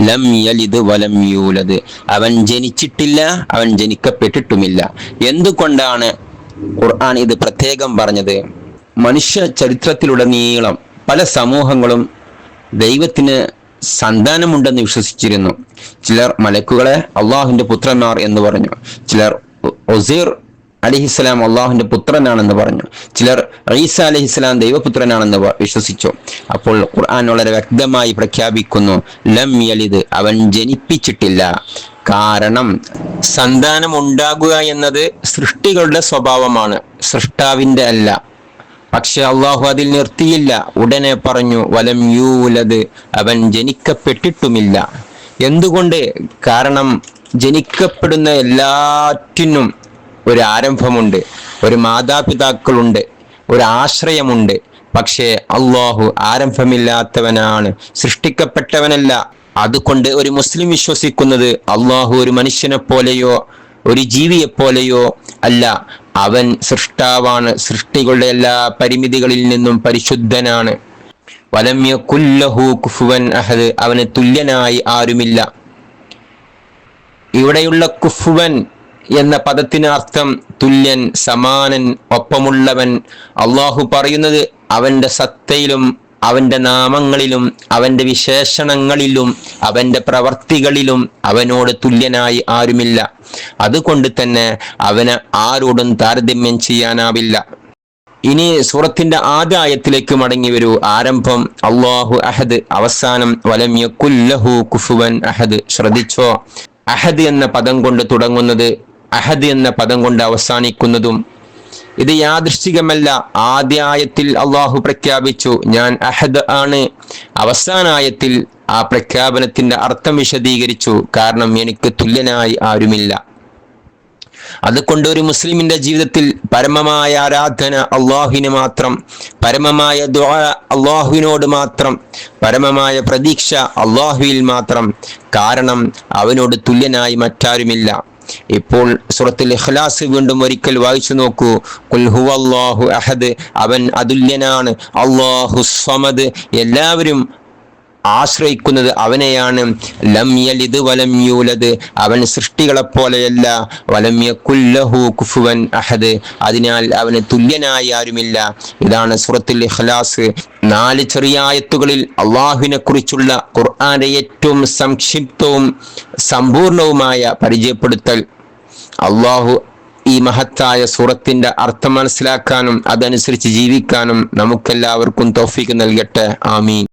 ലം യലിദ് വലം യൂലദ്, അവൻ ജനിച്ചിട്ടില്ല, അവൻ ജനിക്കപ്പെട്ടിട്ടുമില്ല. എന്തുകൊണ്ടാണ് ഖുർആൻ ഇത് പ്രത്യേകം പറഞ്ഞത്? മനുഷ്യ ചരിത്രത്തിലുടനീളം പല സമൂഹങ്ങളും ദൈവത്തിന് സന്താനമുണ്ടെന്ന് വിശ്വസിച്ചിരുന്നു. ചിലർ മലക്കുകളെ അള്ളാഹുവിന്റെ പുത്രന്മാർ എന്ന് പറഞ്ഞു, ചിലർ ഉസൈർ അലൈഹിസ്സലാം അള്ളാഹുവിന്റെ പുത്രനാണെന്ന് പറഞ്ഞു, ചിലർ ഈസ അലൈഹിസ്സലാം ദൈവപുത്രനാണെന്ന് വിശ്വസിച്ചു. അപ്പോൾ ഖുർആൻ വളരെ വ്യക്തമായി പ്രഖ്യാപിക്കുന്നു, ലം യലിദ്, അവൻ ജനിപ്പിച്ചിട്ടില്ല. കാരണം സന്താനം ഉണ്ടാകുക എന്നത് സൃഷ്ടികളുടെ സ്വഭാവമാണ്, സൃഷ്ടാവിന്റെ അല്ല. പക്ഷെ അള്ളാഹു അതിൽ നിർത്തിയില്ല, ഉടനെ പറഞ്ഞു വലം യൂലദ്, അവൻ ജനിക്കപ്പെട്ടിട്ടുമില്ല. എന്തുകൊണ്ട്? കാരണം ജനിക്കപ്പെടുന്ന എല്ലാറ്റിനും ഒരു ആരംഭമുണ്ട്, ഒരു മാതാപിതാക്കളുണ്ട്, ഒരു ആശ്രയമുണ്ട്. പക്ഷേ അള്ളാഹു ആരംഭമില്ലാത്തവനാണ്, സൃഷ്ടിക്കപ്പെട്ടവനല്ല. അതുകൊണ്ട് ഒരു മുസ്ലിം വിശ്വസിക്കുന്നത് അള്ളാഹു ഒരു മനുഷ്യനെ പോലെയോ ഒരു ജീവിയെ പോലെയോ അല്ല, അവൻ സൃഷ്ടാവാണ്, സൃഷ്ടികളുടെ എല്ലാ പരിമിതികളിൽ നിന്നും പരിശുദ്ധനാണ്. വലം യകുൽ ലഹു കുഫുവൻ അഹദ്, അവന് തുല്യനായി ആരുമില്ല. ഇവിടെയുള്ള കുഫുവൻ എന്ന പദത്തിന് അർത്ഥം തുല്യൻ, സമാനൻ, ഒപ്പമുള്ളവൻ. അള്ളാഹു പറയുന്നത് അവന്റെ സത്തയിലും അവന്റെ നാമങ്ങളിലും അവന്റെ വിശേഷണങ്ങളിലും അവന്റെ പ്രവർത്തികളിലും അവനോട് തുല്യനായി ആരുമില്ല. അതുകൊണ്ട് തന്നെ അവന് ആരോടും താരതമ്യം ചെയ്യാനാവില്ല. ഇനി സൂറത്തിന്റെ ആദ്യ ആയത്തിലേക്ക് മടങ്ങി വരൂ. ആരംഭം അല്ലാഹു അഹദ്, അവസാനം വലം യകുൽ ലഹു കുഫുവൻ അഹദ്. ശ്രദ്ധിച്ചോ, അഹദ് എന്ന പദം കൊണ്ട് തുടങ്ങുന്നത് അഹദ് എന്ന പദം കൊണ്ട് അവസാനിക്കുന്നതും ഇത് യാദൃശ്ചികമല്ല. ആദ്യ ആയത്തിൽ അള്ളാഹു പ്രഖ്യാപിച്ചു ഞാൻ അഹദ് ആണ്, അവസാനായത്തിൽ ആ പ്രഖ്യാപനത്തിന്റെ അർത്ഥം വിശദീകരിച്ചു, കാരണം എനിക്ക് തുല്യനായി ആരുമില്ല. അതുകൊണ്ട് ഒരു മുസ്ലിമിന്റെ ജീവിതത്തിൽ പരമമായ ആരാധന അള്ളാഹുവിന് മാത്രം, പരമമായ ദുആ അള്ളാഹുവിനോട് മാത്രം, പരമമായ പ്രതീക്ഷ അള്ളാഹുവിൽ മാത്രം. കാരണം അവനോട് തുല്യനായി മറ്റാരുമില്ല. ഇപ്പോൾ സൂറത്തുൽ ഇഖ്ലാസ് വീണ്ടും ഒരിക്കൽ വായിച്ചു നോക്കൂ. ഖുൽ ഹുവല്ലാഹു അഹദ്, അവൻ അതുല്യനാണ്. അല്ലാഹു സ്വമദ്, എല്ലാവരും ആശ്രയിക്കുന്നത് അവനെയാണ്. ലം യലിദ് വലം യൂലദ്, അവൻ സൃഷ്ടികളെ പോലെയല്ല. വലം യകുൽ ലഹു കുഫുവൻ അഹദ്, അതിനാൽ അവന് തുല്യനായി ആരുമില്ല. ഇതാണ് സൂറത്തുൽ ഇഖ്ലാസ്. 4 ചെറിയ ആയത്തുകളിൽ അള്ളാഹുവിനെ കുറിച്ചുള്ള ഖുർആന്റെ ഏറ്റവും സംക്ഷിപ്തവും സമ്പൂർണവുമായ പരിചയപ്പെടുത്തൽ. അള്ളാഹു ഈ മഹത്തായ സൂറത്തിന്റെ അർത്ഥം മനസ്സിലാക്കാനും അതനുസരിച്ച് ജീവിക്കാനും നമുക്കെല്ലാവർക്കും തൗഫീഖ് നൽകട്ടെ. ആമീൻ.